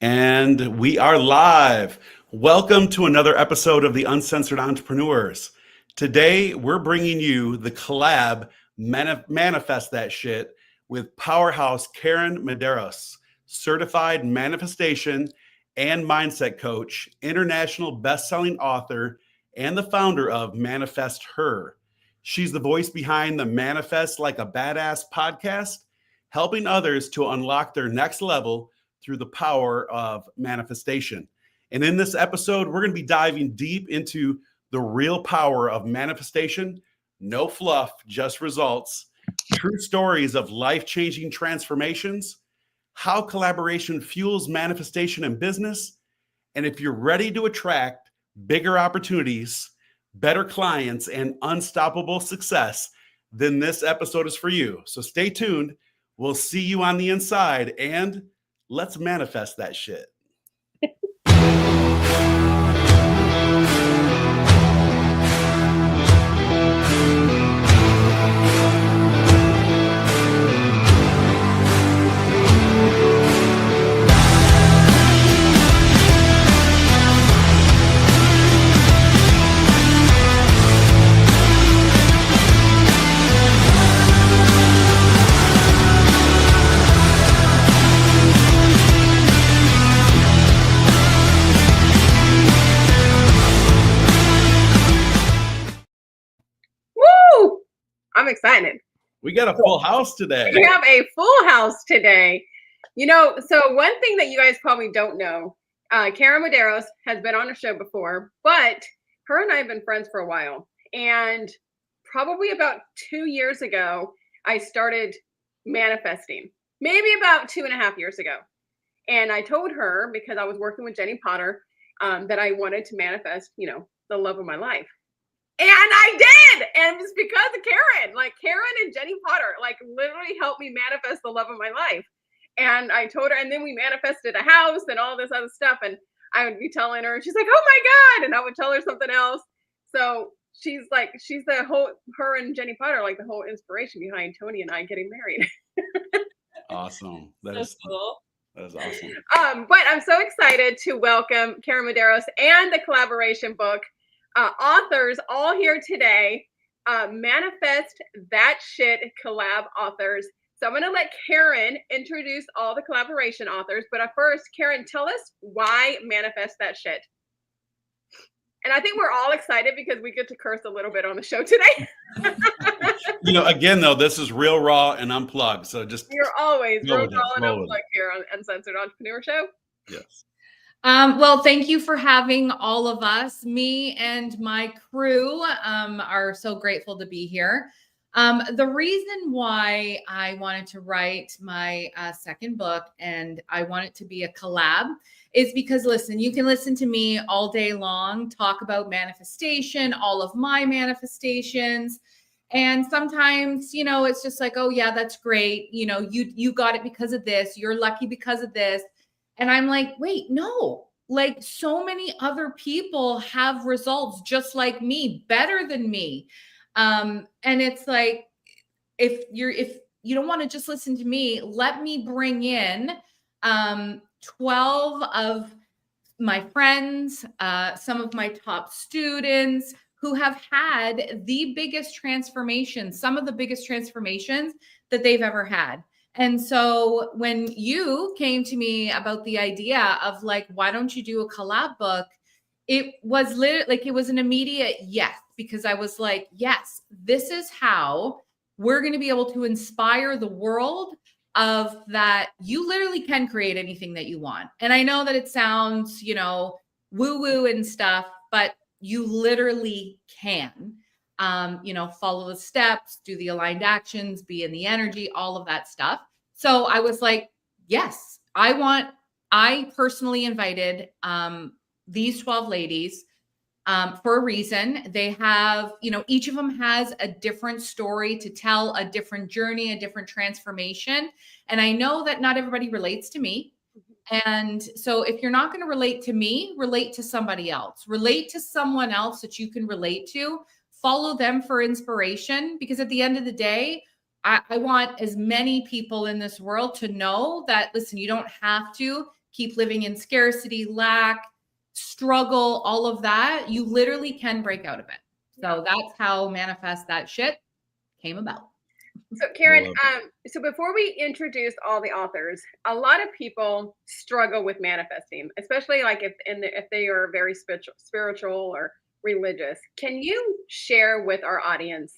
And we are live. Welcome to another episode of the Uncensored Entrepreneurs. Today, we're bringing you the collab Manifest That Shit with powerhouse Karyn Mederios, certified manifestation and mindset coach, international best-selling author, and the founder of Manifest Her. She's the voice behind the Manifest Like a Badass podcast, helping others to unlock their next level through the power of manifestation. And in this episode, we're going to be diving deep into the real power of manifestation. No fluff, just results. True stories of life-changing transformations, how collaboration fuels manifestation in business, and if you're ready to attract bigger opportunities, better clients, and unstoppable success, then this episode is for you. So stay tuned. We'll see you on the inside, and let's manifest that shit. I'm excited. We got a full house today. We have a full house today. You know, so one thing that you guys probably don't know, Karyn Mederios has been on a show before, but her and I have been friends for a while. And probably about 2 years ago, I started manifesting, maybe about 2.5 years ago. And I told her, because I was working with Jenny Potter, that I wanted to manifest, the love of my life. And I did. And it's because of Karyn. Like, Karyn and Jenny Potter, literally helped me manifest the love of my life. And I told her, and then we manifested a house and all this other stuff. And I would be telling her, she's like, oh my God. And I would tell her something else. So she's the whole, her and Jenny Potter, the whole inspiration behind Tony and I getting married. Awesome. That's cool. That is awesome. But I'm so excited to welcome Karyn Mederios and the collaboration book authors all here today. Manifest That Shit collab authors. So I'm going to let Karyn introduce all the collaboration authors. But first, Karyn, tell us why Manifest That Shit. And I think we're all excited because we get to curse a little bit on the show today. Again, though, this is real, raw, and unplugged. So you're always real, raw, and unplugged here on Uncensored Entrepreneur Show. Yes. Well, thank you for having all of us. Me and my crew are so grateful to be here. The reason why I wanted to write my second book and I want it to be a collab is because, listen, you can listen to me all day long, talk about manifestation, all of my manifestations. And sometimes, it's just like, oh yeah, that's great. You got it because of this. You're lucky because of this. And I'm like, wait, no, so many other people have results just like me, better than me. And it's like, if you don't want to just listen to me, let me bring in 12 of my friends, some of my top students who have had the biggest transformations, some of the biggest transformations that they've ever had. And so when you came to me about the idea of why don't you do a collab book? It was literally it was an immediate yes, because I was like, yes, this is how we're going to be able to inspire the world of that. You literally can create anything that you want. And I know that it sounds, woo woo and stuff, but you literally can. Follow the steps, do the aligned actions, be in the energy, all of that stuff. So I was like, yes, I personally invited these 12 ladies for a reason. They have, each of them has a different story to tell, a different journey, a different transformation. And I know that not everybody relates to me. And so if you're not going to relate to me, relate to somebody else, relate to someone else that you can relate to. Follow them for inspiration, because at the end of the day, I want as many people in this world to know that, listen, you don't have to keep living in scarcity, lack, struggle, all of that, you literally can break out of it. So that's how Manifest That Shit came about. So Karyn, so before we introduce all the authors, a lot of people struggle with manifesting, especially like if they are very spiritual or religious. Can you share with our audience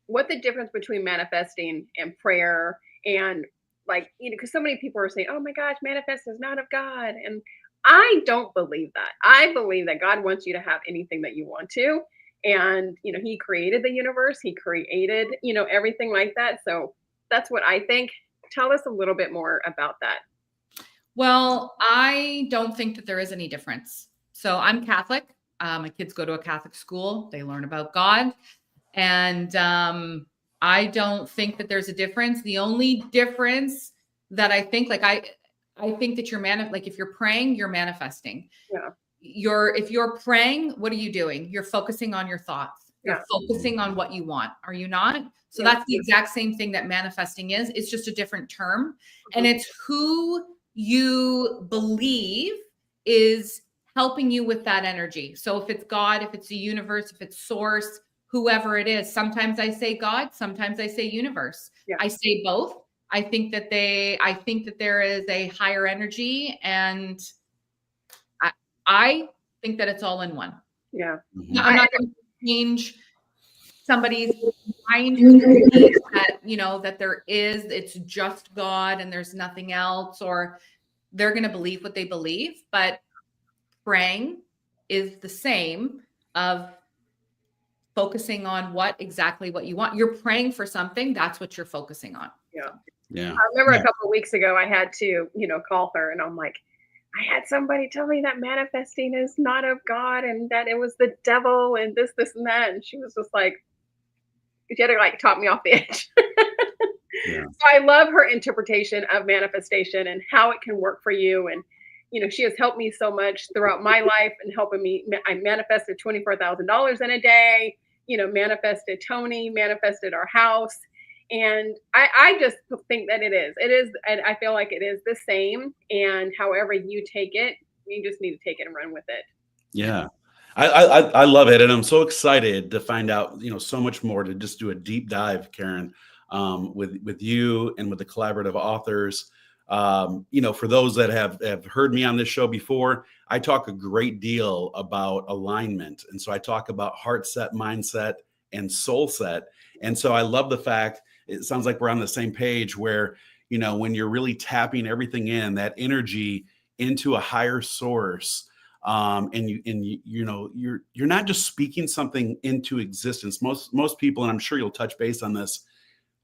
what the difference between manifesting and prayer, and like, because so many people are saying, oh my gosh, manifest is not of God. And I don't believe that. I believe that God wants you to have anything that you want to. And, he created the universe, he created, everything like that. So that's what I think. Tell us a little bit more about that. Well, I don't think that there is any difference. So I'm Catholic. My kids go to a Catholic school. They learn about God. And I don't think that there's a difference. The only difference that I think, like I think that like if you're praying, you're manifesting. Yeah. If you're praying, what are you doing? You're focusing on your thoughts. You're focusing on what you want. Are you not? So that's the exact same thing that manifesting is. It's just a different term. And it's who you believe is helping you with that energy. So if it's God, if it's the universe, if it's source, whoever it is, sometimes I say God, sometimes I say universe. Yeah. I say both. I think that there is a higher energy, and I think that it's all in one. Yeah. I'm not going to change somebody's mind who believes that, that it's just God and there's nothing else, or they're going to believe what they believe. But praying is the same of focusing on what you want. You're praying for something. That's what you're focusing on. Yeah. Yeah. I remember a couple of weeks ago, I had to, call her, and I'm like, I had somebody tell me that manifesting is not of God and that it was the devil and this, and that. And she was just like, she had to like talk me off the edge. Yeah. So I love her interpretation of manifestation and how it can work for you. And, she has helped me so much throughout my life and helping me. I manifested $24,000 in a day, manifested Tony, manifested our house. And I just think that it is, and I feel like it is the same. And however you take it, you just need to take it and run with it. Yeah. I love it. And I'm so excited to find out, so much more, to just do a deep dive, Karyn, with you and with the collaborative authors. For those that have heard me on this show before, I talk a great deal about alignment. And so I talk about heart set, mindset, and soul set. And so I love the fact, it sounds like we're on the same page where, when you're really tapping everything in, that energy into a higher source, you're not just speaking something into existence. Most people, and I'm sure you'll touch base on this,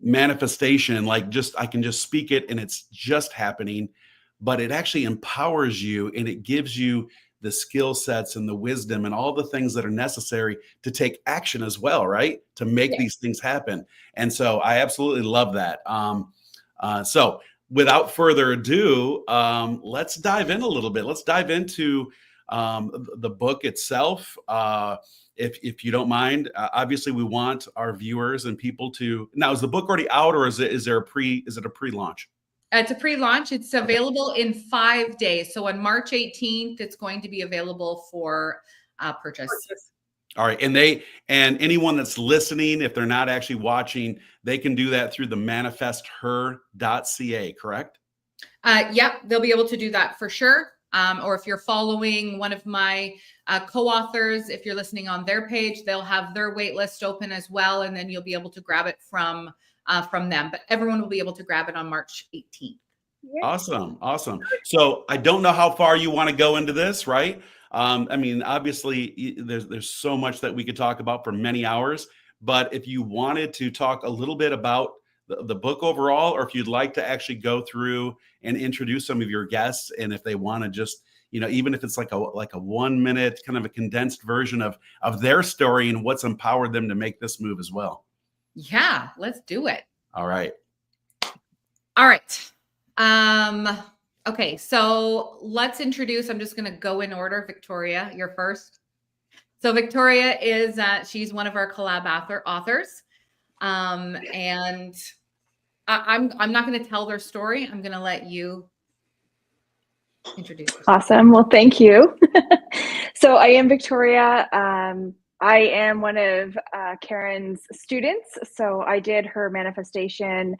manifestation, like I can just speak it and it's just happening, but it actually empowers you and it gives you the skill sets and the wisdom and all the things that are necessary to take action as well, right? To make these things happen. And so I absolutely love that. So without further ado, let's dive in a little bit. Let's dive into the book itself. If you don't mind, obviously we want our viewers and people to, now, is the book already out, or is it a pre-launch? It's a pre-launch. It's available in 5 days. So on March 18th, it's going to be available for purchase. All right. And anyone that's listening, if they're not actually watching, they can do that through the manifesther.ca, correct? Yep. They'll be able to do that for sure. Or if you're following one of my co-authors, if you're listening on their page, they'll have their wait list open as well. And then you'll be able to grab it from them. But everyone will be able to grab it on March 18th. Awesome. So I don't know how far you want to go into this, right? Obviously, there's so much that we could talk about for many hours. But if you wanted to talk a little bit about the book overall, or if you'd like to actually go through and introduce some of your guests, and if they want to just, even if it's like a 1 minute kind of a condensed version of their story and what's empowered them to make this move as well. Yeah, let's do it. All right. Okay, so let's introduce, I'm just going to go in order. Victoria, you're first. So Victoria is, she's one of our collab authors. And I'm not going to tell their story. I'm going to let you introduce yourself. Awesome. Well, thank you. So I am Victoria. I am one of Karyn's students. So I did her manifestation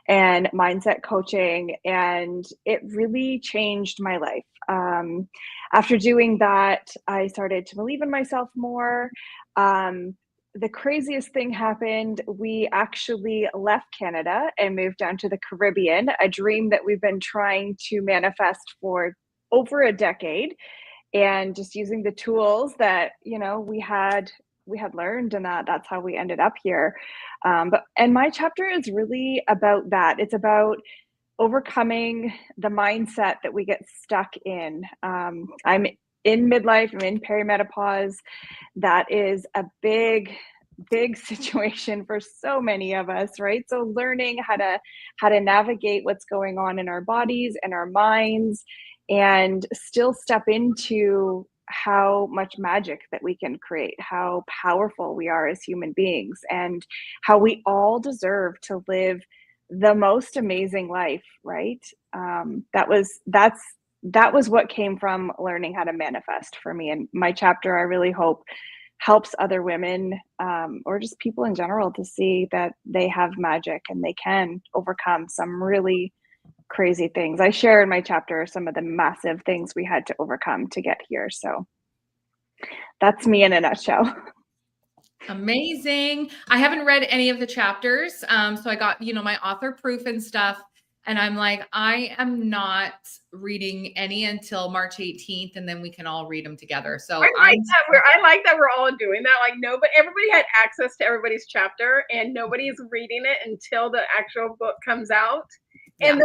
and mindset coaching, and it really changed my life. After doing that, I started to believe in myself more. The craziest thing happened. We actually left Canada and moved down to the Caribbean, a dream that we've been trying to manifest for over a decade, and just using the tools that we had learned, and that's how we ended up here. And my chapter is really about that. It's about overcoming the mindset that we get stuck in. I'm in midlife, I'm in perimenopause. That is a big situation for so many of us, right? So learning how to navigate what's going on in our bodies and our minds, and still step into how much magic that we can create, how powerful we are as human beings, and how we all deserve to live the most amazing life, right? That was what came from learning how to manifest for me. And my chapter, I really hope, helps other women, or just people in general, to see that they have magic and they can overcome some really crazy things. I share in my chapter some of the massive things we had to overcome to get here. So that's me in a nutshell. Amazing. I haven't read any of the chapters. So I got, my author proof and stuff. And I'm like, I am not reading any until March 18th, and then we can all read them together. So I like that we're all doing that. Like, no, but everybody had access to everybody's chapter, and nobody's reading it until the actual book comes out. And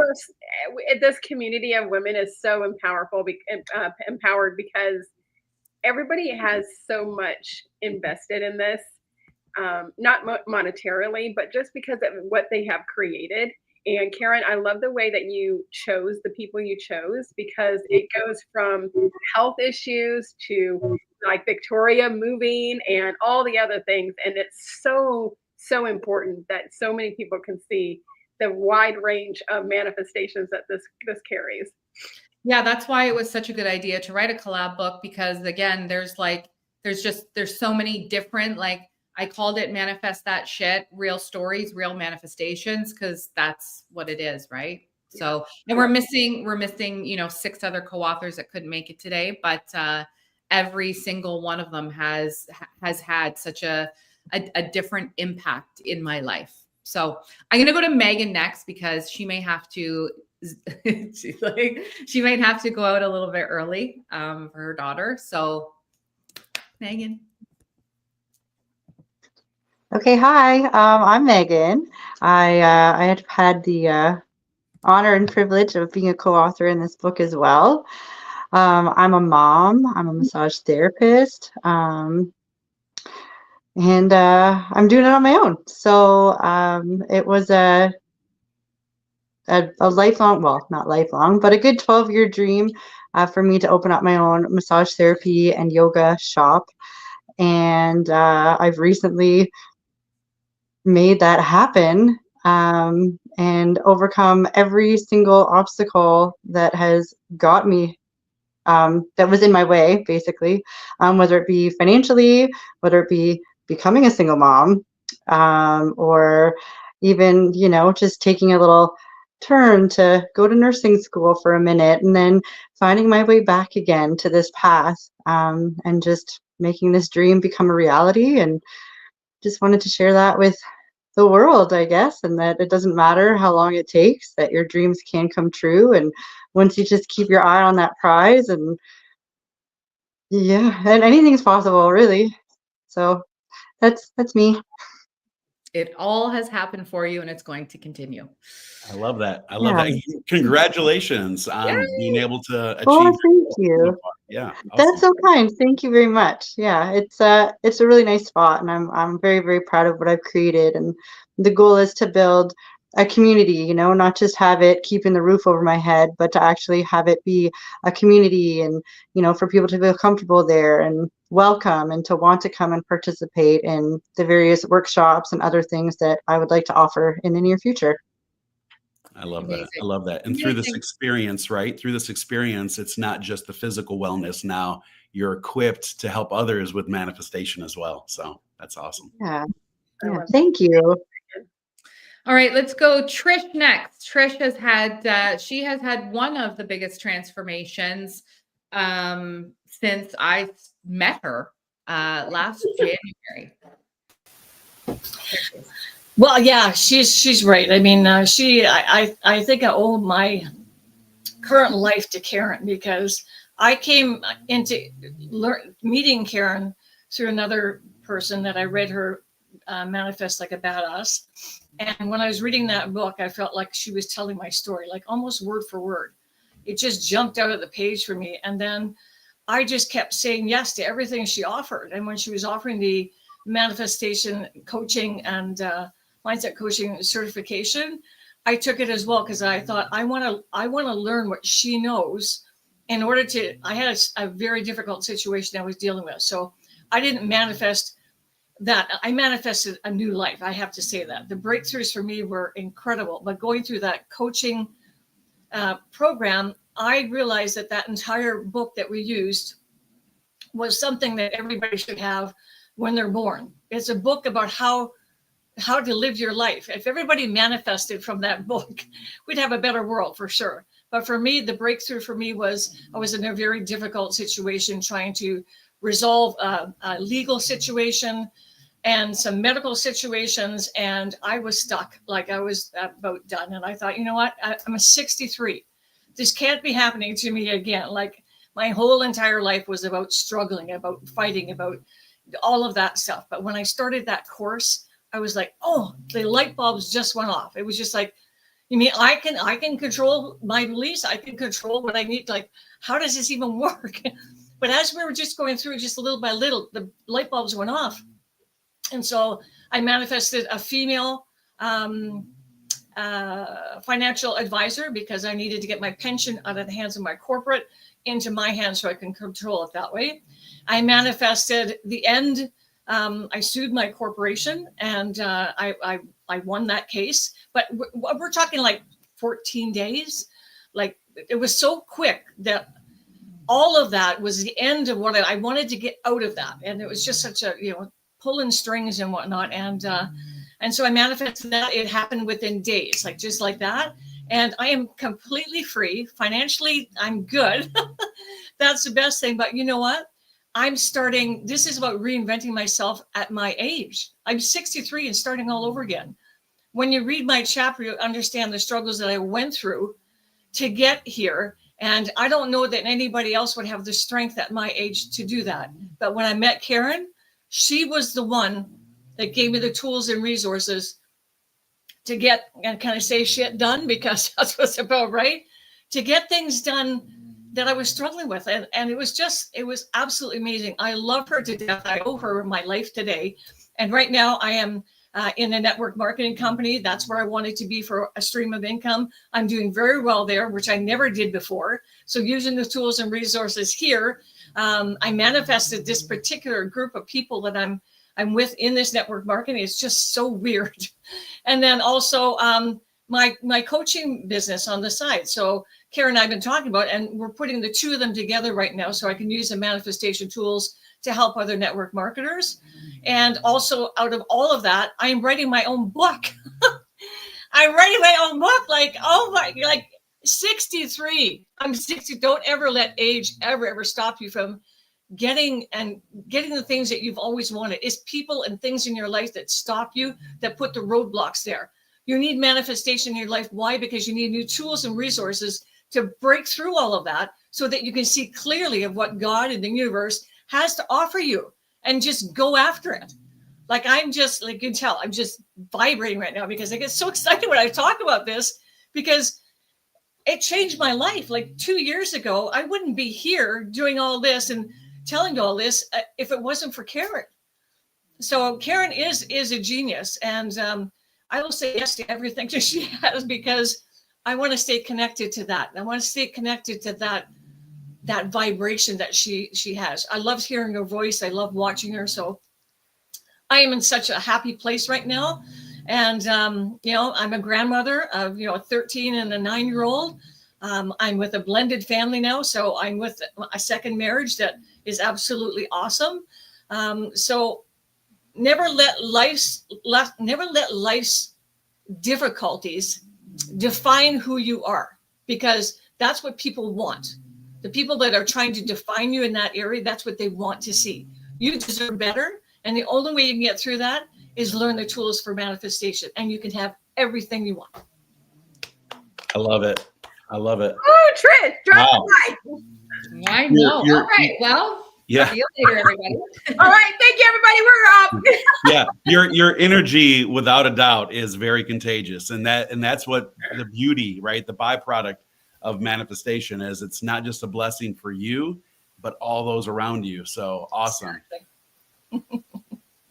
this community of women is so empowered because everybody has so much invested in this, not monetarily, but just because of what they have created. And Karyn, I love the way that you chose the people you chose, because it goes from health issues to like Victoria moving and all the other things. And it's so important that so many people can see the wide range of manifestations that this carries. Yeah, that's why it was such a good idea to write a collab book, because again, there's so many different, like, I called it Manifest That Shit, real stories, real manifestations, because that's what it is, right? So, and we're missing, 6 other co-authors that couldn't make it today, but every single one of them has had such a different impact in my life. So I'm going to go to Megan next, because she may have to, she might have to go out a little bit early for her daughter. So Megan. Okay, hi, I'm Megan. I had the honor and privilege of being a co-author in this book as well. I'm a mom, I'm a massage therapist, and I'm doing it on my own. So it was a lifelong, well, not lifelong, but a good 12-year dream for me to open up my own massage therapy and yoga shop. And I've recently made that happen, and overcome every single obstacle that has got me, that was in my way, basically, whether it be financially, whether it be becoming a single mom, or even, just taking a little turn to go to nursing school for a minute, and then finding my way back again to this path, and just making this dream become a reality. And just wanted to share that with the world, I guess, and that it doesn't matter how long it takes, that your dreams can come true. And once you just keep your eye on that prize, and and anything's possible, really. So that's me. It all has happened for you, and it's going to continue. I love that. I love that. Congratulations on being able to achieve. Oh, thank you. Yeah, awesome. That's so kind. Thank you very much. Yeah, it's a really nice spot, and I'm very, very proud of what I've created. And the goal is to build a community, not just have it keeping the roof over my head, but to actually have it be a community, and for people to feel comfortable there and welcome, and to want to come and participate in the various workshops and other things that I would like to offer in the near future. I love that. I Amazing. love that. And through this experience, right? Through this experience, it's not just the physical wellness. Now you're equipped to help others with manifestation as well. So that's awesome. Yeah. I Yeah. love Thank you. All right, let's go Trish next. Trish has had one of the biggest transformations since I met her last January. Well, yeah, she's right. I mean, I think I owe my current life to Karyn, because I came into meeting Karyn through another person that I read her Manifest Like a Badass. And when I was reading that book, I felt like she was telling my story, like almost word for word. It just jumped out of the page for me. And then I just kept saying yes to everything she offered. And when she was offering the manifestation coaching and mindset coaching certification, I took it as well, because I thought I want to learn what she knows in order to. I had a very difficult situation I was dealing with, so I didn't manifest that. I manifested a new life. I have to say that the breakthroughs for me were incredible. But going through that coaching program, I realized that entire book that we used was something that everybody should have when they're born. It's a book about how to live your life. If everybody manifested from that book, we'd have a better world for sure. But for me, the breakthrough for me was I was in a very difficult situation trying to resolve a legal situation and some medical situations. And I was stuck, like I was about done. And I thought, you know what? I'm 63. This can't be happening to me again. Like my whole entire life was about struggling, about fighting, about all of that stuff. But when I started that course, I was like, oh, the light bulbs just went off. It was just like, you mean I can control my beliefs? I can control what I need. Like, how does this even work? But as we were just going through just little by little, the light bulbs went off. And so I manifested a female financial advisor, because I needed to get my pension out of the hands of my corporate into my hands so I can control it that way. I manifested the end. I sued my corporation, and I won that case. But we're talking like 14 days. Like it was so quick that all of that was the end of what I wanted to get out of that. And it was just such a, pulling strings and whatnot. And so I manifested that. It happened within days, like just like that. And I am completely free. Financially, I'm good. That's the best thing. But you know what? This is about reinventing myself at my age. I'm 63 and starting all over again. When you read my chapter, you understand the struggles that I went through to get here. And I don't know that anybody else would have the strength at my age to do that. But when I met Karyn, she was the one that gave me the tools and resources to get, and can I say shit done? Because that's what it's about, right? To get things done that I was struggling with. And it was absolutely amazing. I love her to death. I owe her my life today. And right now I am in a network marketing company. That's where I wanted to be for a stream of income. I'm doing very well there, which I never did before. So using the tools and resources here, I manifested this particular group of people that I'm with in this network marketing. It's just so weird. And then also my coaching business on the side. So Karyn and I have been talking about, and we're putting the two of them together right now so I can use the manifestation tools to help other network marketers. And also out of all of that, I'm writing my own book. I'm writing my own book, like 63. I'm 60. Don't ever let age ever stop you from getting the things that you've always wanted. It's people and things in your life that stop you, that put the roadblocks there. You need manifestation in your life. Why? Because you need new tools and resources to break through all of that so that you can see clearly of what God and the universe has to offer you and just go after it. Like I'm just, like you can tell, I'm just vibrating right now because I get so excited when I talk about this, because it changed my life. Like 2 years ago, I wouldn't be here doing all this and telling you all this if it wasn't for Karyn. So Karyn is a genius, and I will say yes to everything that she has, because I want to stay connected to that. I want to stay connected to that vibration that she has. I love hearing her voice. I love watching her. So I am in such a happy place right now. And, I'm a grandmother of, a 13 and a 9-year-old. I'm with a blended family now. So I'm with a second marriage that is absolutely awesome. So never let life's difficulties define who you are, because that's what people want. The people that are trying to define you in that area, that's what they want to see. You deserve better. And the only way you can get through that is learn the tools for manifestation, and you can have everything you want. I love it. I love it. Oh, Trish, drop the mic. I know. All right. Well, yeah. See you later, everybody. All right. Thank you, everybody. We're up. Yeah. Your energy, without a doubt, is very contagious. And that's what the beauty, right? The byproduct of manifestation is. It's not just a blessing for you, but all those around you. So awesome.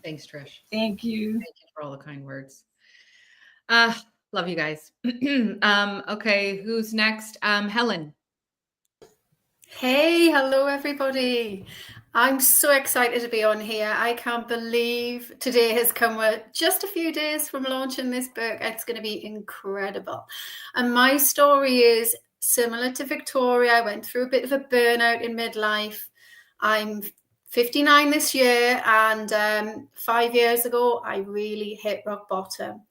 Thanks, Trish. Thank you. Thank you for all the kind words. Love you guys. Okay, who's next? Helen. Hey, hello everybody. I'm so excited to be on here. I can't believe today has come. We're just a few days from launching this book. It's going to be incredible. And my story is similar to Victoria. I went through a bit of a burnout in midlife. I'm 59 this year, and 5 years ago, I really hit rock bottom.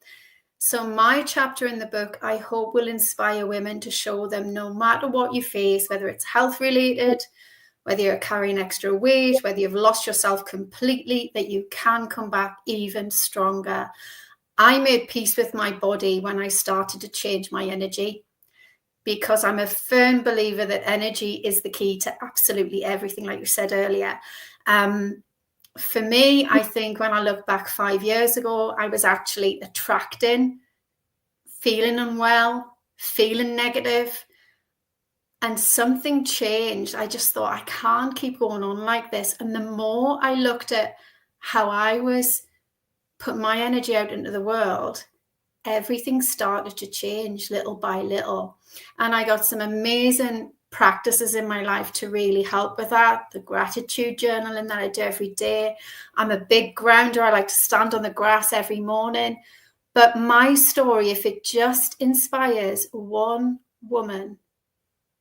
So my chapter in the book, I hope, will inspire women to show them no matter what you face, whether it's health related, whether you're carrying extra weight, whether you've lost yourself completely, that you can come back even stronger. I made peace with my body when I started to change my energy, because I'm a firm believer that energy is the key to absolutely everything, like you said earlier. For me, I think when I look back 5 years ago, I was actually attracting, feeling unwell, feeling negative, and something changed. I just thought, I can't keep going on like this. And the more I looked at how I was putting my energy out into the world, everything started to change little by little. And I got some amazing practices in my life to really help with that. The gratitude journaling that I do every day. I'm a big grounder. I like to stand on the grass every morning. But my story, if it just inspires one woman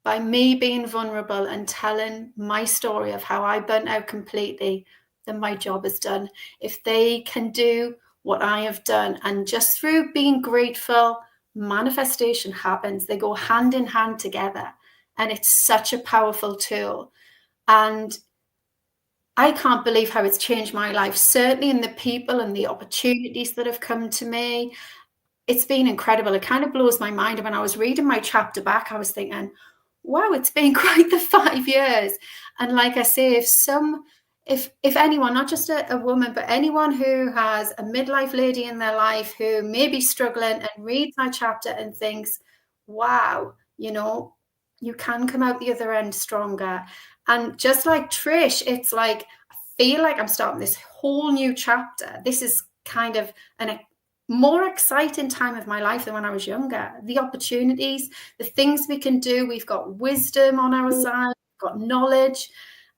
by me being vulnerable and telling my story of how I burnt out completely, then my job is done. If they can do what I have done, and just through being grateful, manifestation happens. They go hand in hand together. And it's such a powerful tool. And I can't believe how it's changed my life, certainly in the people and the opportunities that have come to me. It's been incredible. It kind of blows my mind. When I was reading my chapter back, I was thinking, wow, it's been quite the 5 years. And like I say, if anyone, not just a woman, but anyone who has a midlife lady in their life who may be struggling and reads my chapter and thinks, wow, you can come out the other end stronger. And just like Trish, it's like, I feel like I'm starting this whole new chapter. This is kind of a more exciting time of my life than when I was younger. The opportunities, the things we can do. We've got wisdom on our side, we've got knowledge,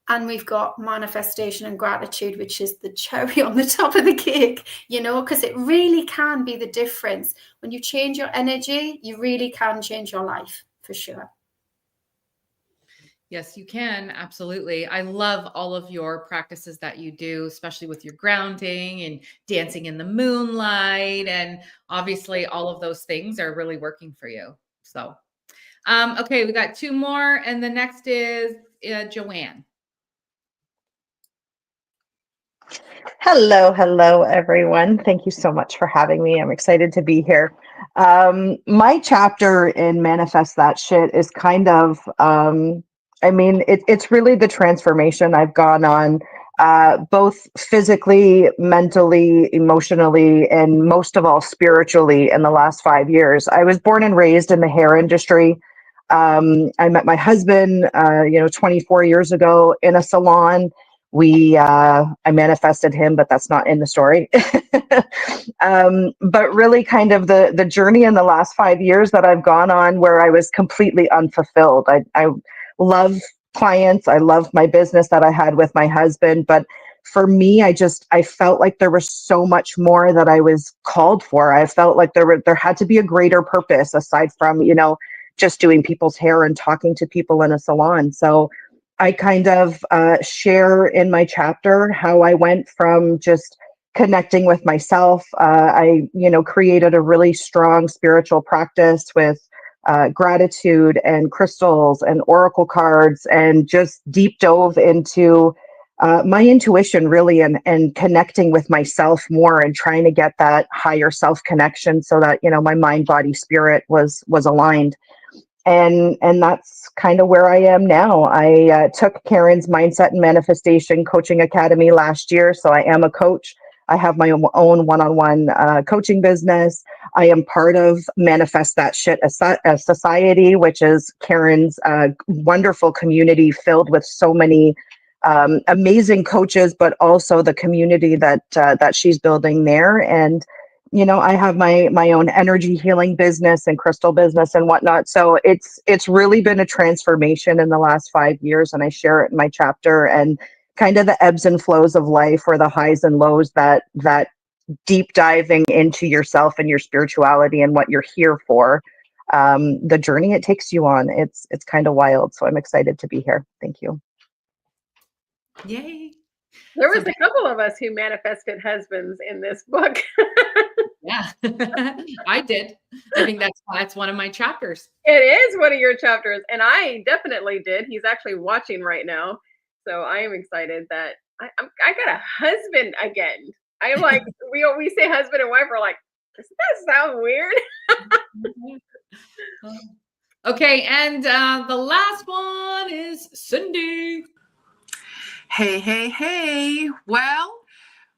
and we've got manifestation and gratitude, which is the cherry on the top of the cake, because it really can be the difference. When you change your energy, you really can change your life, for sure. Yes, you can. Absolutely. I love all of your practices that you do, especially with your grounding and dancing in the moonlight. And obviously all of those things are really working for you. So, okay, we got 2 more. And the next is Joanne. Hello, everyone. Thank you so much for having me. I'm excited to be here. My chapter in Manifest That Shit is kind of, it's really the transformation I've gone on, both physically, mentally, emotionally, and most of all, spiritually in the last 5 years. I was born and raised in the hair industry. I met my husband, 24 years ago in a salon. I manifested him, but that's not in the story. But really kind of the journey in the last 5 years that I've gone on where I was completely unfulfilled. I love clients. I love my business that I had with my husband, but for me, I felt like there was so much more that I was called for. I felt like there had to be a greater purpose aside from, just doing people's hair and talking to people in a salon. So I kind of share in my chapter how I went from just connecting with myself. I, created a really strong spiritual practice with gratitude and crystals and oracle cards, and just deep dove into my intuition really, and connecting with myself more, and trying to get that higher self connection so that, my mind, body, spirit was aligned. And that's kind of where I am now. I took Karyn's Mindset and Manifestation Coaching Academy last year, so I am a coach. I have my own one-on-one coaching business. I am part of Manifest That Shit a Society, which is Karyn's wonderful community filled with so many amazing coaches, but also the community that she's building there. And I have my own energy healing business and crystal business and whatnot. So it's really been a transformation in the last 5 years, and I share it in my chapter, and kind of the ebbs and flows of life, or the highs and lows, that deep diving into yourself and your spirituality and what you're here for. The journey it takes you on, it's kind of wild. So I'm excited to be here. Thank you. Yay. There was a couple of us who manifested husbands in this book. Yeah, I did. I think that's one of my chapters. It is one of your chapters, and I definitely did. He's actually watching right now, so I am excited that I got a husband again. I am like, we say husband and wife. We're like, doesn't that sound weird? Okay, and the last one is Cindy. Hey. Well,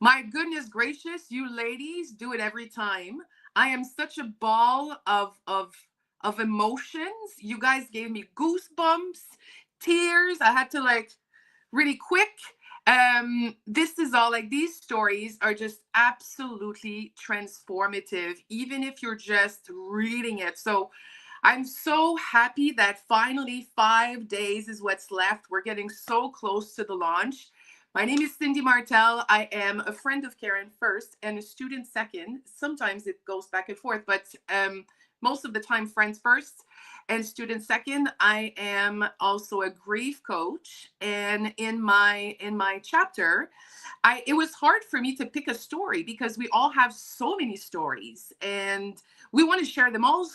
my goodness gracious, you ladies do it every time. I am such a ball of emotions. You guys gave me goosebumps, tears. I had to really quick. This is all these stories are just absolutely transformative, even if you're just reading it. So I'm so happy that finally 5 days is what's left. We're getting so close to the launch. My name is Cindy Martel. I am a friend of Karyn first and a student second. Sometimes it goes back and forth, but most of the time friends first and student second. I am also a grief coach, and in my chapter, it was hard for me to pick a story because we all have so many stories and we want to share them all.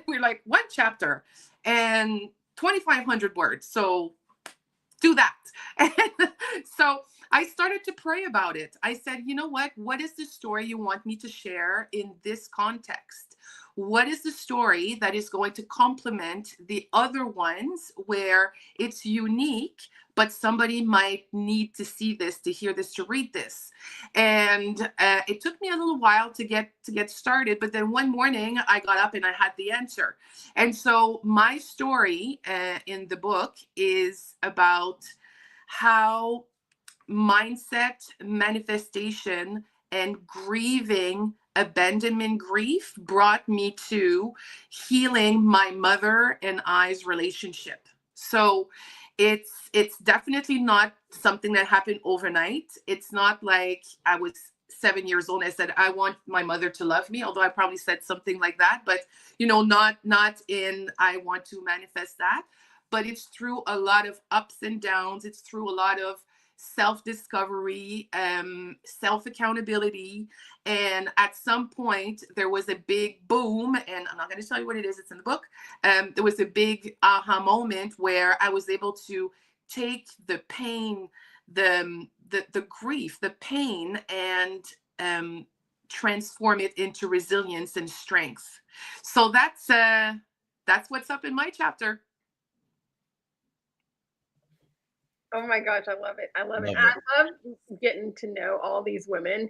We're like, one chapter and 2,500 words. So do that. And so I started to pray about it. I said, you know what is the story you want me to share in this context? What is the story that is going to complement the other ones where it's unique, but somebody might need to see this, to hear this, to read this? And it took me a little while to get started, but then one morning I got up and I had the answer. And so my story in the book is about how mindset, manifestation, and grieving abandonment grief brought me to healing my mother and I's relationship. So it's definitely not something that happened overnight. It's not like I was 7 years old and I said, I want my mother to love me, although I probably said something like that, but not in I want to manifest that. But it's through a lot of ups and downs. It's through a lot of self-discovery, self-accountability. And at some point there was a big boom, and I'm not going to tell you what it is, it's in the book. There was a big aha moment where I was able to take the pain, the grief, the pain, and transform it into resilience and strength. So that's what's up in my chapter. Oh my gosh, I love it. I love it. I love getting to know all these women.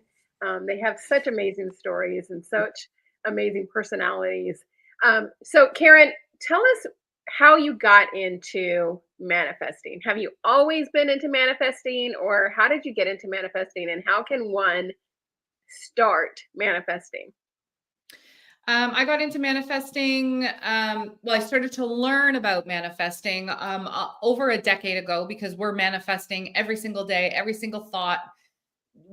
They have such amazing stories and such amazing personalities. So Karyn, tell us how you got into manifesting. Have you always been into manifesting, or how did you get into manifesting, and how can one start manifesting? I got into manifesting. Well, I started to learn about manifesting over a decade ago, because we're manifesting every single day, every single thought.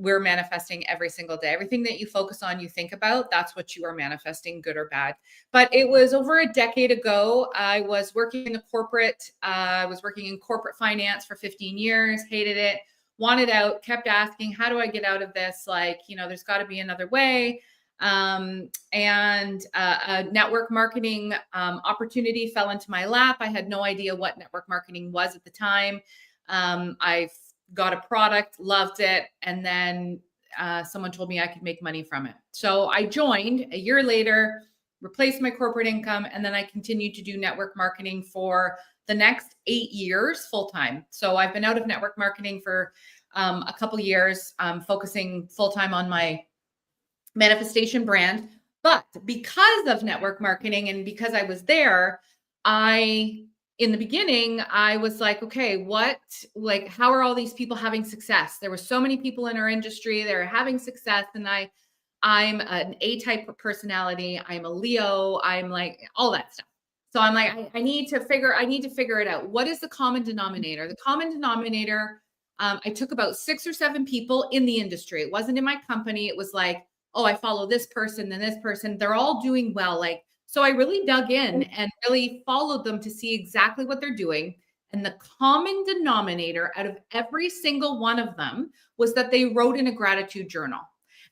We're manifesting every single day. Everything that you focus on, you think about, that's what you are manifesting, good or bad. But it was over a decade ago. I was working in the corporate, I was working in corporate finance for 15 years, hated it, wanted out, kept asking, how do I get out of this? Like, there's got to be another way. And a network marketing opportunity fell into my lap. I had no idea what network marketing was at the time. I got a product, loved it, and then someone told me I could make money from it. So I joined a year later, replaced my corporate income, and then I continued to do network marketing for the next 8 years full time. So I've been out of network marketing for a couple years, focusing full time on my manifestation brand. But because of network marketing and because I was there, in the beginning, I was like, okay, how are all these people having success? There were so many people in our industry that are having success. And I'm an A-type personality. I'm a Leo. I'm like all that stuff. So I'm like, I need to figure it out. What is the common denominator? The common denominator, I took about 6 or 7 people in the industry. It wasn't in my company. It was like, oh, I follow this person and this person. They're all doing well. So I really dug in and really followed them to see exactly what they're doing. And the common denominator out of every single one of them was that they wrote in a gratitude journal.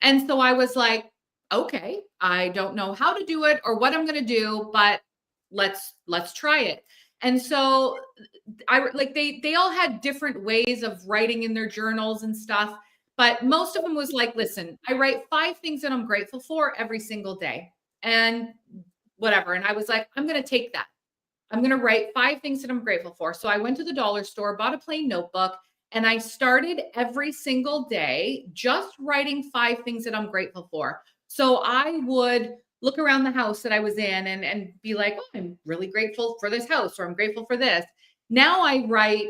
And so I was like, okay, I don't know how to do it or what I'm going to do, but let's try it. And so they all had different ways of writing in their journals and stuff. But most of them was like, listen, I write 5 things that I'm grateful for every single day. And whatever. And I was like, I'm going to take that. I'm going to write 5 things that I'm grateful for. So I went to the dollar store, bought a plain notebook, and I started every single day just writing 5 things that I'm grateful for. So I would look around the house that I was in and be like, oh, I'm really grateful for this house, or I'm grateful for this. Now I write,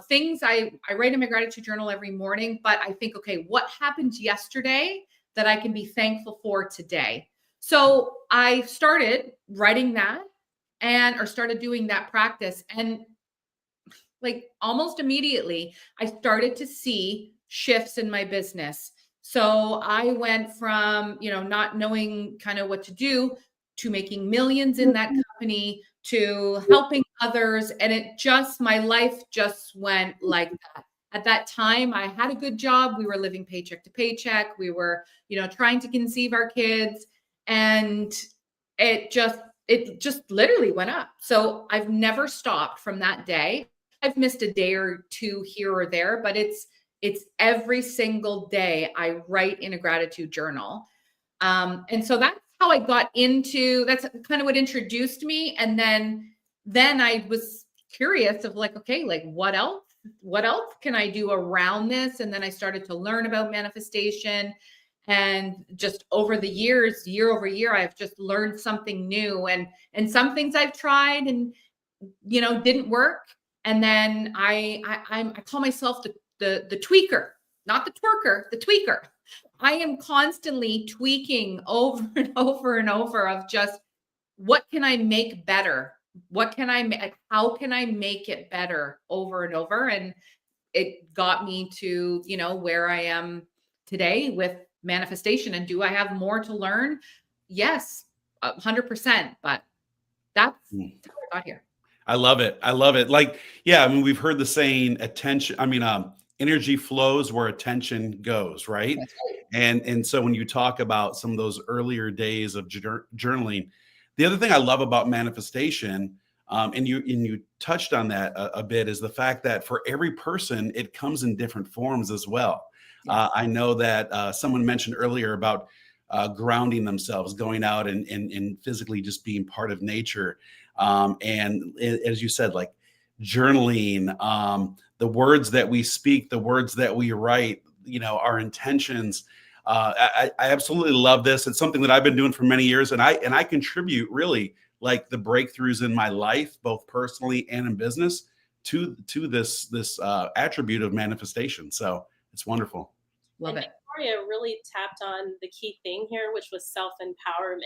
things I write in my gratitude journal every morning, but I think, okay, what happened yesterday that I can be thankful for today? So I started writing that or started doing that practice. And like almost immediately, I started to see shifts in my business. So I went from, not knowing kind of what to do to making millions in that company to helping others. And my life just went like that. At that time, I had a good job. We were living paycheck to paycheck. We were, trying to conceive our kids. And it just literally went up. So I've never stopped from that day. I've missed a day or 2 here or there, but it's every single day I write in a gratitude journal. And so that's how I got that's kind of what introduced me. And then I was curious of like, okay, like what else can I do around this? And then I started to learn about manifestation. And just over the years, year over year, I've just learned something new, and some things I've tried and, didn't work. And then I call myself the tweaker, not the twerker, the tweaker. I am constantly tweaking over and over and over of just, what can I make better? How can I make it better over and over? And it got me to, where I am today with manifestation. And do I have more to learn? Yes, 100%. But that's how I got here. I love it. I love it. Like, yeah, I mean, we've heard the saying, energy flows where attention goes, right? That's right. And so when you talk about some of those earlier days of journaling, the other thing I love about manifestation, and you touched on that a bit, is the fact that for every person, it comes in different forms as well. Yes. I know that someone mentioned earlier about grounding themselves, going out and physically just being part of nature. And as you said, like journaling, the words that we speak, the words that we write, our intentions. I absolutely love this. It's something that I've been doing for many years, and I contribute really like the breakthroughs in my life, both personally and in business, to this attribute of manifestation. So it's wonderful. Love it. Victoria really tapped on the key thing here, which was self-empowerment.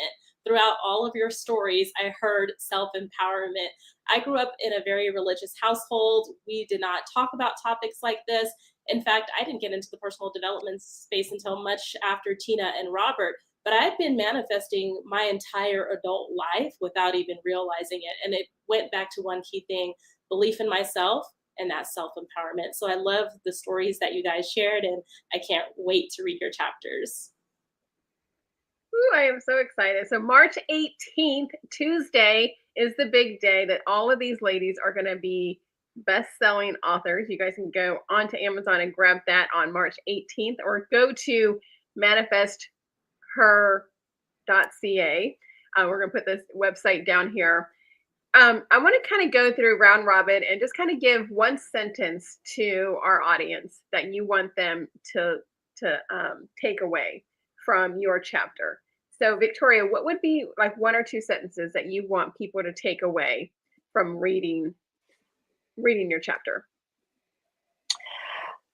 Throughout all of your stories, I heard self-empowerment. I grew up in a very religious household. We did not talk about topics like this. In fact, I didn't get into the personal development space until much after Tina and Robert, but I've been manifesting my entire adult life without even realizing it. And it went back to one key thing, belief in myself, and that self-empowerment. So I love the stories that you guys shared, and I can't wait to read your chapters. Ooh, I am so excited. So March 18th, Tuesday, is the big day that all of these ladies are going to be best-selling authors. You guys can go onto Amazon and grab that on March 18th, or go to manifesther.ca. We're going to put this website down here. I want to kind of go through round robin and just kind of give one sentence to our audience that you want them to take away from your chapter. So Victoria, what would be like one or two sentences that you want people to take away from reading your chapter?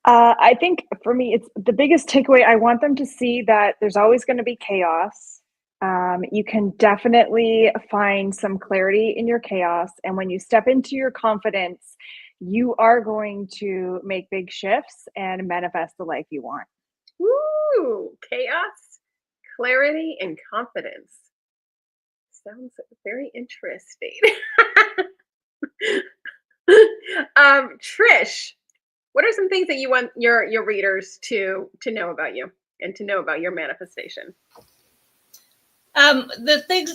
I think for me, it's the biggest takeaway. I want them to see that there's always going to be chaos. You can definitely find some clarity in your chaos. And when you step into your confidence, you are going to make big shifts and manifest the life you want. Woo! Chaos, clarity, and confidence. Sounds very interesting. Trish, what are some things that you want your readers to know about you and to know about your manifestation? One thing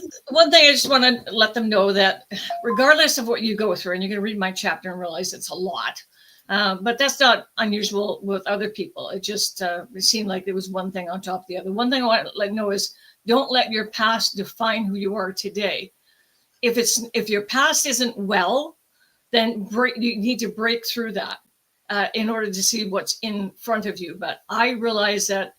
I just want to let them know that regardless of what you go through, and you're going to read my chapter and realize it's a lot, but that's not unusual with other people. It just it seemed like there was one thing on top of the other. One thing I want to let you know is don't let your past define who you are today. If your past isn't well, then you need to break through that in order to see what's in front of you. But I realize that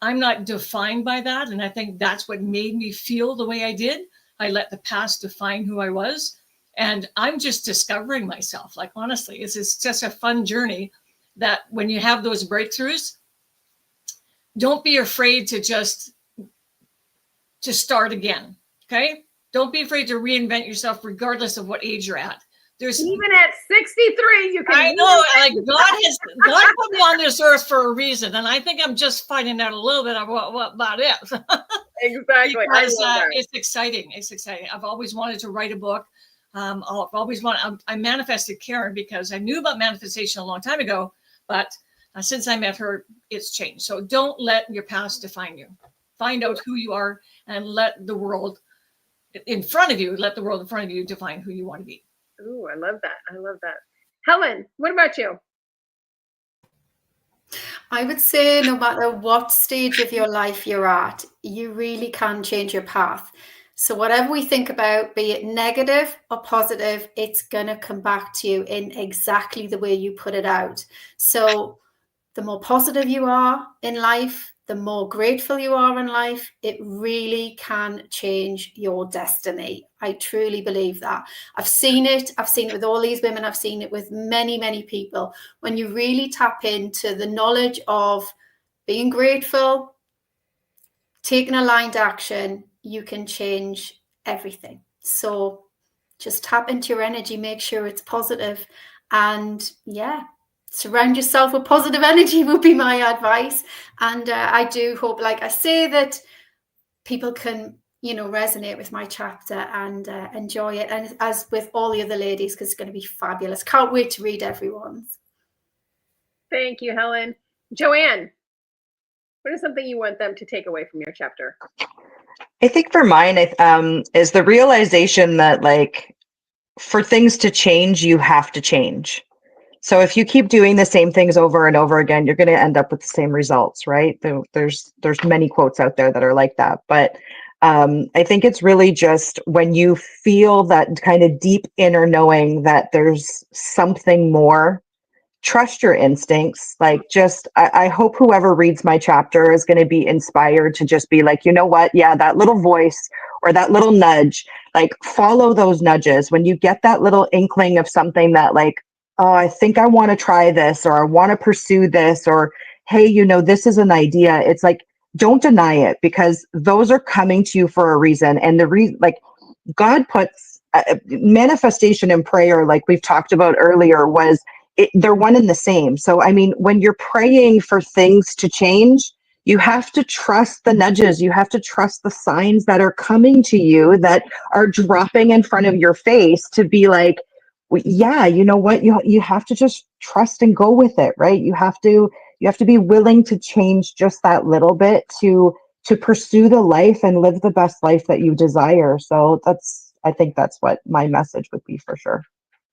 I'm not defined by that. And I think that's what made me feel the way I did. I let the past define who I was. And I'm just discovering myself. Like, honestly, it's just a fun journey that when you have those breakthroughs, don't be afraid to start again. Okay. Don't be afraid to reinvent yourself regardless of what age you're at. Even at 63, you can. I know, like God put me on this earth for a reason, and I think I'm just finding out a little bit about it. Exactly, because it's exciting. It's exciting. I've always wanted to write a book. I manifested Karyn because I knew about manifestation a long time ago, but since I met her, it's changed. So don't let your past define you. Find out who you are, and let the world in front of you define who you want to be. Ooh, I love that. I love that. Helen, what about you? I would say no matter what stage of your life you're at, you really can change your path. So whatever we think about, be it negative or positive, it's going to come back to you in exactly the way you put it out. So the more positive you are in life, the more grateful you are in life, it really can change your destiny. I truly believe that. I've seen it. I've seen it with all these women. I've seen it with many, many people. When you really tap into the knowledge of being grateful, taking aligned action, you can change everything. So just tap into your energy, make sure it's positive, and surround yourself with positive energy would be my advice. And I do hope, like I say, that people can, resonate with my chapter and enjoy it. And as with all the other ladies, because it's going to be fabulous. Can't wait to read everyone's. Thank you, Helen. Joanne, what is something you want them to take away from your chapter? I think for mine, is the realization that, like, for things to change, you have to change. So if you keep doing the same things over and over again, you're going to end up with the same results, right? There's many quotes out there that are like that. But I think it's really just when you feel that kind of deep inner knowing that there's something more, trust your instincts. Like, I hope whoever reads my chapter is going to be inspired to just be like, you know what? Yeah, that little voice or that little nudge, like, follow those nudges. When you get that little inkling of something that, like, oh, I think I want to try this, or I want to pursue this, or hey, you know, this is an idea. It's like, don't deny it, because those are coming to you for a reason. And the reason, like, God puts manifestation and prayer, like we've talked about earlier, they're one and the same. So, I mean, when you're praying for things to change, you have to trust the nudges. You have to trust the signs that are coming to you, that are dropping in front of your face, to be like, yeah, you know what? You have to just trust and go with it, right? You have to be willing to change just that little bit to pursue the life and live the best life that you desire. So I think that's what my message would be, for sure.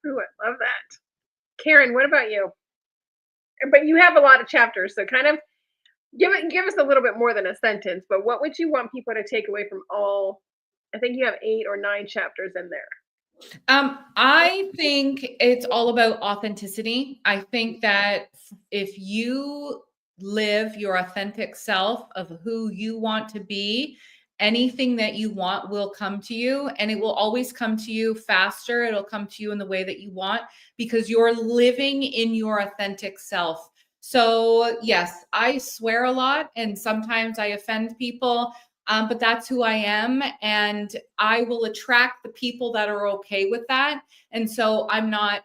Ooh, I love that. Karyn, what about you? But you have a lot of chapters, so kind of give us a little bit more than a sentence. But what would you want people to take away from all? I think you have 8 or 9 chapters in there. I think it's all about authenticity. I think that if you live your authentic self of who you want to be, anything that you want will come to you, and it will always come to you faster. It'll come to you in the way that you want, because you're living in your authentic self. So yes, I swear a lot, and sometimes I offend people. But that's who I am, and I will attract the people that are okay with that. And so I'm not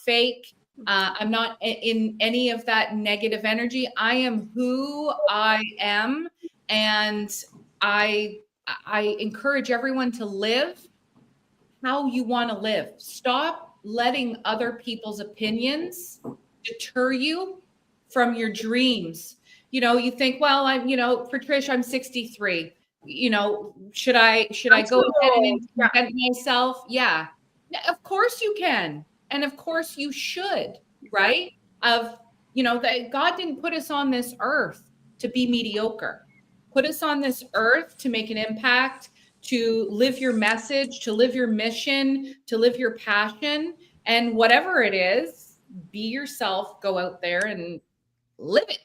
fake. I'm not in any of that negative energy. I am who I am, and I encourage everyone to live how you want to live. Stop letting other people's opinions deter you from your dreams. You know, you think, well, for Trish, I'm 63. You know, should I go ahead and invent myself? Yeah. Of course you can. And of course you should, right? That God didn't put us on this earth to be mediocre. Put us on this earth to make an impact, to live your message, to live your mission, to live your passion, and whatever it is, be yourself, go out there and live it.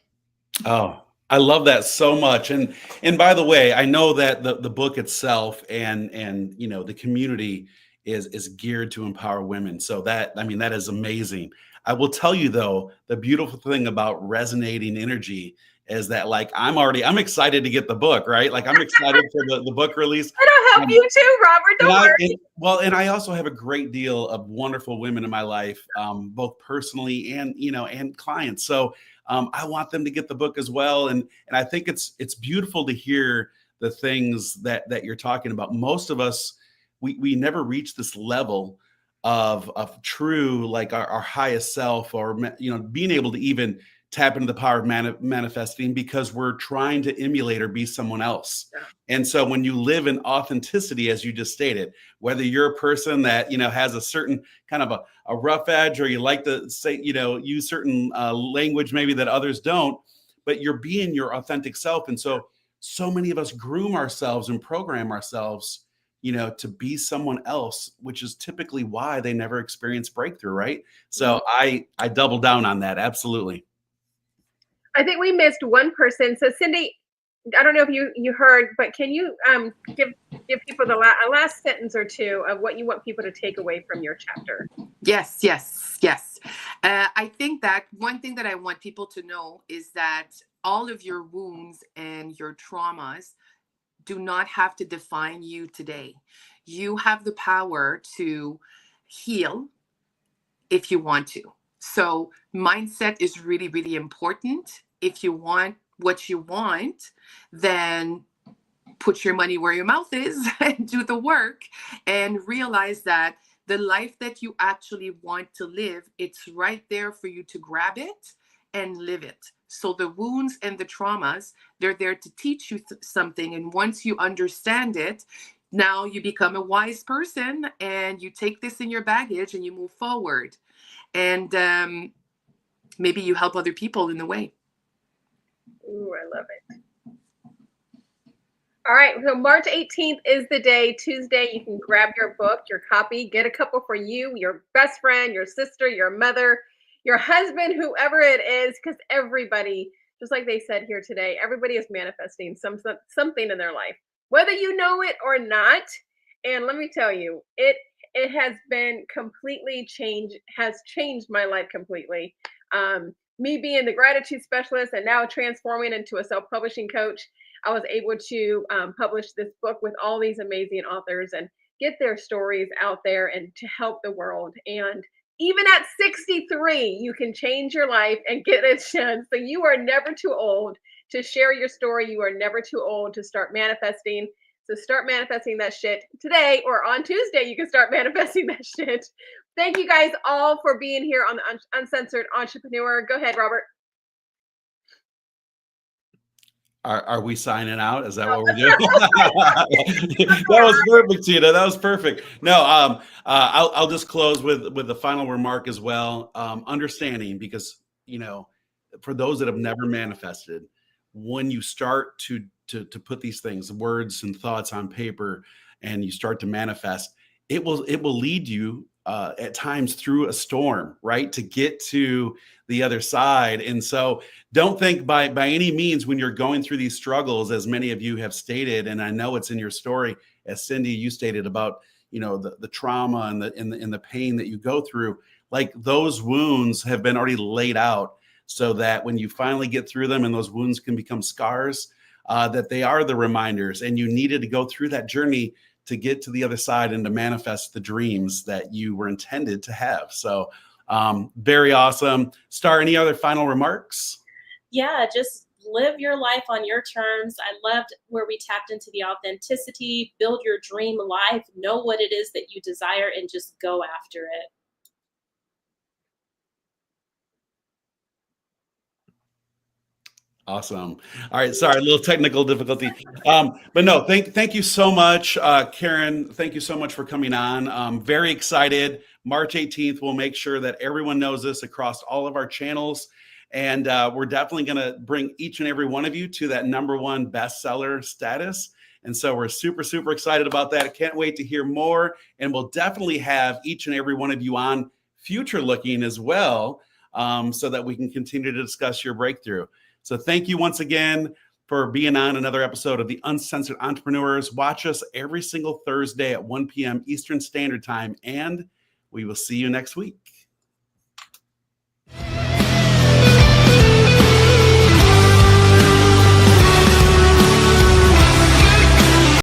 Oh, I love that so much. And by the way, I know that the book itself and the community is geared to empower women. So that is amazing. I will tell you though, the beautiful thing about resonating energy is that, like, I'm excited to get the book, right? Like, I'm excited for the book release. And I'll help you too, Robert. Don't worry. And I also have a great deal of wonderful women in my life, both personally and clients. So I want them to get the book as well. And I think it's beautiful to hear the things that you're talking about. Most of us, we never reach this level of true, like our highest self, or being able to even tap into the power of manifesting, because we're trying to emulate or be someone else. Yeah. And so when you live in authenticity, as you just stated, whether you're a person that has a certain kind of a rough edge, or you like to say use certain language maybe that others don't, but you're being your authentic self. And so many of us groom ourselves and program ourselves to be someone else, which is typically why they never experience breakthrough, right? So I double down on that. Absolutely. I think we missed one person. So Cindy, I don't know if you heard, but can you give people the last sentence or two of what you want people to take away from your chapter? Yes. I think that one thing that I want people to know is that all of your wounds and your traumas do not have to define you today. You have the power to heal if you want to. So mindset is really, really important. If you want what you want, then put your money where your mouth is and do the work, and realize that the life that you actually want to live, it's right there for you to grab it and live it. So the wounds and the traumas, they're there to teach you something. And once you understand it, now you become a wise person, and you take this in your baggage and you move forward. And maybe you help other people in the way. Ooh, I love it. All right, so March 18th is the day, Tuesday. You can grab your book, your copy, get a couple for you, your best friend, your sister, your mother, your husband, whoever it is, because everybody, just like they said here today, everybody is manifesting something in their life, whether you know it or not. And let me tell you, it has been completely changed my life completely. me being the gratitude specialist and now transforming into a self-publishing coach, I was able to publish this book with all these amazing authors and get their stories out there and to help the world. And even at 63, you can change your life and get a chance. So you are never too old to share your story. You are never too old to start manifesting. So start manifesting that shit today, or on Tuesday, you can start manifesting that shit. Thank you guys all for being here on the Uncensored Entrepreneur. Go ahead, Robert. Are we signing out? Is that what we're doing? That was perfect, Tina. That was perfect. No, I'll just close with the final remark as well. Understanding, because for those that have never manifested, when you start to put these things, words and thoughts on paper, and you start to manifest, it will lead you at times through a storm, right, to get to the other side. And so don't think by any means when you're going through these struggles, as many of you have stated, and I know it's in your story, as Cindy, you stated about, the trauma and the pain that you go through, like those wounds have been already laid out so that when you finally get through them and those wounds can become scars, that they are the reminders, and you needed to go through that journey to get to the other side and to manifest the dreams that you were intended to have. So very awesome. Star, any other final remarks? Yeah, just live your life on your terms. I loved where we tapped into the authenticity, build your dream life, know what it is that you desire, and just go after it. Awesome. All right. Sorry, a little technical difficulty. But no, thank you so much, Karyn. Thank you so much for coming on. Very excited. March 18th, we'll make sure that everyone knows this across all of our channels. And we're definitely going to bring each and every one of you to that #1 bestseller status. And so we're super, super excited about that. I can't wait to hear more. And we'll definitely have each and every one of you on future looking as well, so that we can continue to discuss your breakthrough. So thank you once again for being on another episode of the Uncensored Entrepreneurs. Watch us every single Thursday at 1 p.m. Eastern Standard Time, and we will see you next week.